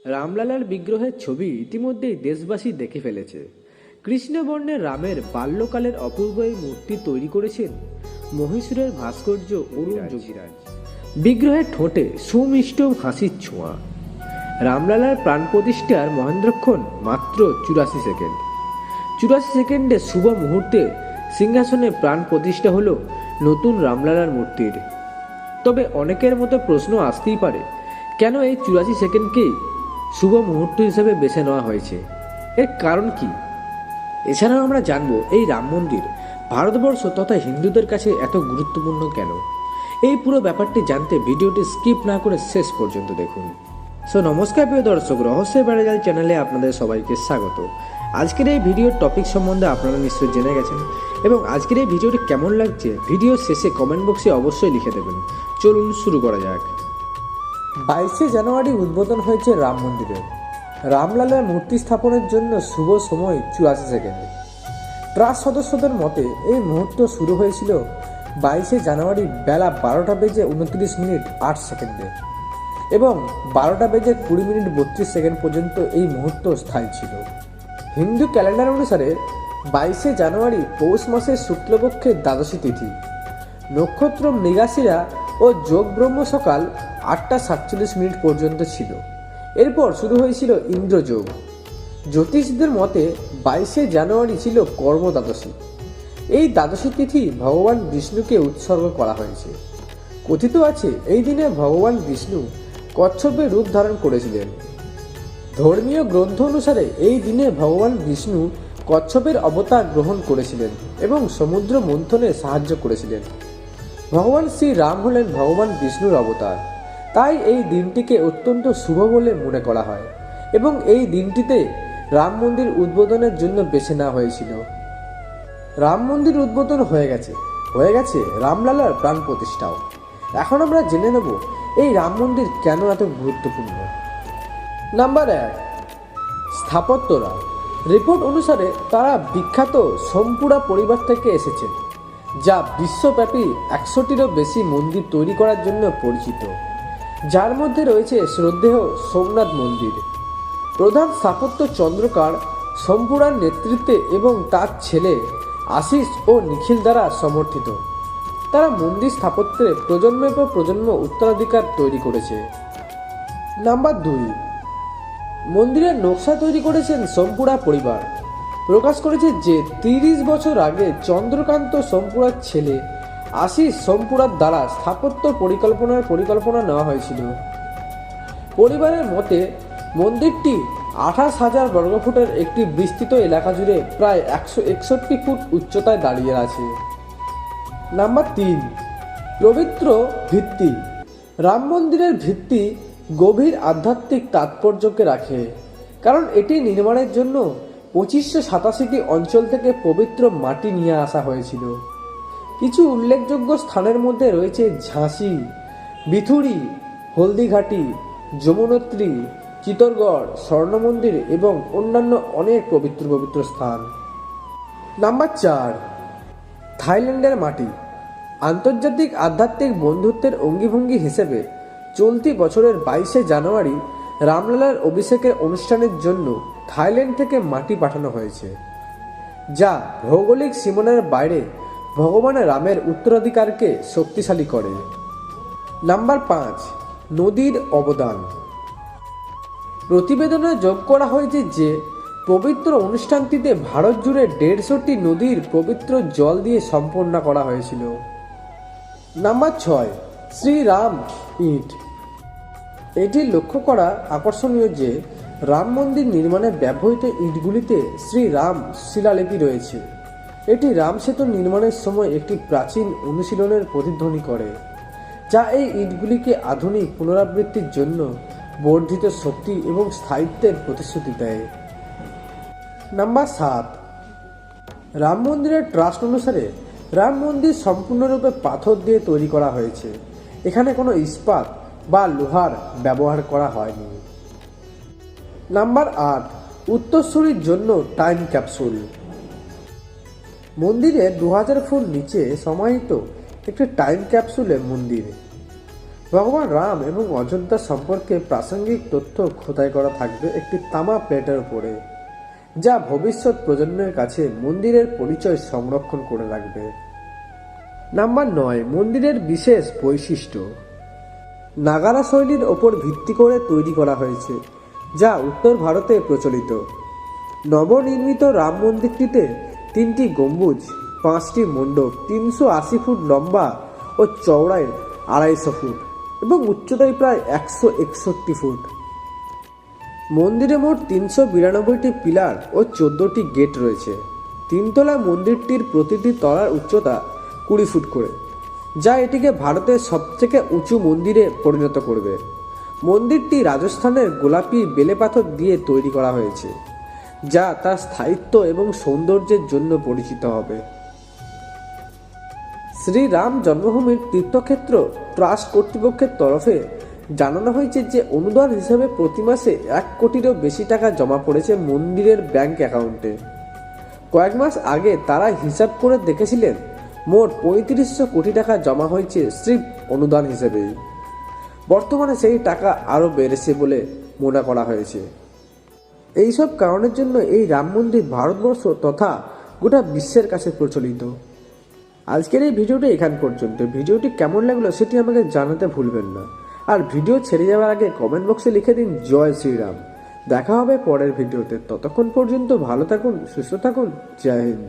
রামলালার বিগ্রহের ছবি ইতিমধ্যেই দেশবাসী দেখে ফেলেছে। কৃষ্ণবর্ণের রামের বাল্যকালের অপূর্ব এই মূর্তি তৈরি করেছেন মহীশূরের ভাস্কর্য অরুণ যোগীরাজ। বিগ্রহের ঠোঁটে সুমিষ্ট হাসির ছোঁয়া। রামলালার প্রাণ প্রতিষ্ঠার মহেন্দ্রক্ষণ মাত্র 84 সেকেন্ড। 84 সেকেন্ডে শুভ মুহূর্তে সিংহাসনে প্রাণ প্রতিষ্ঠা হলো নতুন রামলালার মূর্তির। তবে অনেকের মতো প্রশ্ন আসতেই পারে, কেন এই 84 সেকেন্ডকেই শুভ মুহূর্ত হিসেবে বেছে নেওয়া হয়েছে? এর কারণ কি? এছাড়াও আমরা জানবো এই রাম মন্দির ভারতবর্ষ তথা হিন্দুদের কাছে এত গুরুত্বপূর্ণ কেন। এই পুরো ব্যাপারটি জানতে ভিডিওটি স্কিপ না করে শেষ পর্যন্ত দেখুন। নমস্কার প্রিয় দর্শক, রহস্যের বেড়াজাল চ্যানেলে আপনাদের সবাইকে স্বাগত। আজকের এই ভিডিওর টপিক সম্বন্ধে আপনারা নিশ্চয়ই জেনে গেছেন, এবং আজকের এই ভিডিওটি কেমন লাগছে ভিডিও শেষে কমেন্ট বক্সে অবশ্যই লিখে দেবেন। চলুন শুরু করা যাক। 22শে জানুয়ারি উদ্বোধন হয়েছে রাম মন্দিরের। রামলালার মূর্তি স্থাপনের জন্য শুভ সময় 84 সেকেন্ড। ট্রাস্ট সদস্যদের মতে এই মুহূর্ত শুরু হয়েছিল 22শে জানুয়ারি বেলা 12টা বেজে 29 মিনিট 8 সেকেন্ডে, এবং 12টা বেজে 20 মিনিট 32 সেকেন্ড পর্যন্ত এই মুহূর্ত স্থায়ী ছিল। হিন্দু ক্যালেন্ডার অনুসারে 22শে জানুয়ারি পৌষ মাসের শুক্লপক্ষের দ্বাদশী তিথি। নক্ষত্র মৃগাশিরা ও যোগ ব্রহ্ম সকাল 8টা 47 মিনিট পর্যন্ত ছিল। এরপর শুরু হয়েছিল ইন্দ্রযোগ। জ্যোতিষদের মতে 22শে জানুয়ারি ছিল কর্ম দ্বাদশী। এই দ্বাদশী তিথি ভগবান বিষ্ণুকে উৎসর্গ করা হয়েছে। কথিত আছে এই দিনে ভগবান বিষ্ণু কচ্ছপের রূপ ধারণ করেছিলেন। ধর্মীয় গ্রন্থ অনুসারে এই দিনে ভগবান বিষ্ণু কচ্ছপের অবতার গ্রহণ করেছিলেন এবং সমুদ্র মন্থনে সাহায্য করেছিলেন। ভগবান শ্রী রাম হলেন ভগবান বিষ্ণুর অবতার, তাই এই দিনটিকে অত্যন্ত শুভ বলে মনে করা হয়, এবং এই দিনটিতে রাম মন্দির উদ্বোধনের জন্য বেছে নেওয়া হয়েছিল। রাম মন্দির উদ্বোধন হয়ে গেছে রামলালার প্রাণ প্রতিষ্ঠাও। এখন আমরা জেনে নেব এই রাম মন্দির কেন এত গুরুত্বপূর্ণ। নাম্বার 1, স্থাপত্যরা। রিপোর্ট অনুসারে তারা বিখ্যাত সোমপুরা পরিবার থেকে এসেছেন, যা বিশ্বব্যাপী 100টিরও বেশি মন্দির তৈরি করার জন্য পরিচিত, যার মধ্যে রয়েছে শ্রদ্ধেয় সোমনাথ মন্দির। প্রধান স্থাপত্য চন্দ্রকার সোমপুরার নেতৃত্বে এবং তার ছেলে আশিস ও নিখিল দ্বারা সমর্থিত। তারা মন্দির স্থাপত্যে প্রজন্মের পর প্রজন্ম উত্তরাধিকার তৈরি করেছে। নাম্বার 2, মন্দিরের নকশা তৈরি করেছেন সোমপুরা পরিবার। প্রকাশ করেছে যে 30 বছর আগে চন্দ্রকান্ত সোমপুরার ছেলে আশিস সোমপুরার দ্বারা স্থাপত্য পরিকল্পনা নেওয়া হয়েছিল। পরিবারের মতে মন্দিরটি 28,000 বর্গফুটের একটি বিস্তৃত এলাকা জুড়ে প্রায় 161 ফুট উচ্চতায় দাঁড়িয়ে আছে। নাম্বার 3, পবিত্র ভিত্তি। রাম মন্দিরের ভিত্তি গভীর আধ্যাত্মিক তাৎপর্যকে রাখে, কারণ এটি নির্মাণের জন্য 2587টি অঞ্চল থেকে পবিত্র মাটি নিয়ে আসা হয়েছিল। কিছু উল্লেখযোগ্য স্থানের মধ্যে রয়েছে ঝাঁসি, বিথুরি, হলদিঘাটি, যমুনোত্রী, চিতরগড়, স্বর্ণ মন্দির এবং অন্যান্য অনেক পবিত্র স্থান। নাম্বার 4, থাইল্যান্ডের মাটি। আন্তর্জাতিক আধ্যাত্মিক বন্ধুত্বের অঙ্গভঙ্গি হিসেবে চলতি বছরের 22শে জানুয়ারি রামলালার অভিষেকের অনুষ্ঠানের জন্য থাইল্যান্ড থেকে মাটি পাঠানো হয়েছে, যা ভৌগোলিক সীমানার বাইরে ভগবান রামের উত্তরাধিকারকে শক্তিশালী করে। নাম্বার 5, নদীর অবদান। প্রতিবেদনে যোগ করা হয়েছে যে পবিত্র অনুষ্ঠানটিতে ভারত জুড়ে 150টি নদীর পবিত্র জল দিয়ে সম্পন্ন করা হয়েছিল। নাম্বার 6, শ্রীরাম ইট। এটি লক্ষ্য করা আকর্ষণীয় যে রাম মন্দির নির্মাণে ব্যবহৃত ইটগুলিতে শ্রীরাম শিলালিপি রয়েছে। এটি রাম সেতু নির্মাণের সময় একটি প্রাচীন অনুশীলনের প্রতিধ্বনি করে, যা এই ইটগুলিকে আধুনিক পুনরাবৃত্তির জন্য বর্ধিত শক্তি এবং স্থায়িত্বের প্রতিশ্রুতি দেয়। নাম্বার 7, রাম মন্দিরের ট্রাস্ট অনুসারে রাম মন্দির সম্পূর্ণরূপে পাথর দিয়ে তৈরি করা হয়েছে। এখানে কোনো ইস্পাত বা লোহার ব্যবহার করা হয়নি। নাম্বার 8, উত্তরসূরির জন্য টাইম ক্যাপসুল। মন্দিরে 2000 ফুট নিচে সমাহিত একটি টাইম ক্যাপসুলে মন্দির ভগবান রাম এবং অযোধ্যা সম্পর্কে প্রাসঙ্গিক তথ্য খোদাই করা থাকবে একটি তামা প্লেটের উপরে, যা ভবিষ্যৎ প্রজন্মের কাছে মন্দিরের পরিচয় সংরক্ষণ করে রাখবে। নাম্বার 9, মন্দিরের বিশেষ বৈশিষ্ট্য। নাগারা শৈলীর ওপর ভিত্তি করে তৈরি করা হয়েছে, যা উত্তর ভারতে প্রচলিত। নবনির্মিত রাম মন্দিরটিতে 3টি গম্বুজ, 5টি মণ্ডপ, 380 ফুট লম্বা ও চওড়ায় 250 ফুট এবং উচ্চতায় প্রায় 161 ফুট। মন্দিরে মোট 392টি পিলার ও 14টি গেট রয়েছে। 3তলা মন্দিরটির প্রতিটি তলার উচ্চতা 20 ফুট করে, যা এটিকে ভারতের সবথেকে উঁচু মন্দিরে পরিণত করবে। মন্দিরটি রাজস্থানের গোলাপি বেলে পাথর দিয়ে তৈরি করা হয়েছে, যা তার স্থায়িত্ব এবং সৌন্দর্যের জন্য পরিচিত হবে। শ্রীরাম জন্মভূমির তীর্থক্ষেত্র ট্রাস্ট কর্তৃপক্ষের তরফে জানানো হয়েছে যে অনুদান হিসাবে প্রতি মাসে 1 কোটিরও বেশি টাকা জমা পড়েছে মন্দিরের ব্যাংক অ্যাকাউন্টে। কয়েক মাস আগে তারা হিসাব করে দেখেছিলেন মোট 3500 কোটি টাকা জমা হয়েছে স্ট্রিপ অনুদান হিসেবেই। বর্তমানে সেই টাকা আরও বেড়েছে বলে মনে করা হয়েছে। এইসব কারণের জন্য এই রাম মন্দির ভারতবর্ষ তথা গোটা বিশ্বের কাছে প্রচলিত। আজকের এই ভিডিওটি এখান পর্যন্ত। ভিডিওটি কেমন লাগলো সেটি আমাকে জানাতে ভুলবেন না, আর ভিডিও ছেড়ে যাওয়ার আগে কমেন্ট বক্সে লিখে দিন জয় শ্রীরাম। দেখা হবে পরের ভিডিওতে। ততক্ষণ পর্যন্ত ভালো থাকুন, সুস্থ থাকুন। জয় হিন্দ।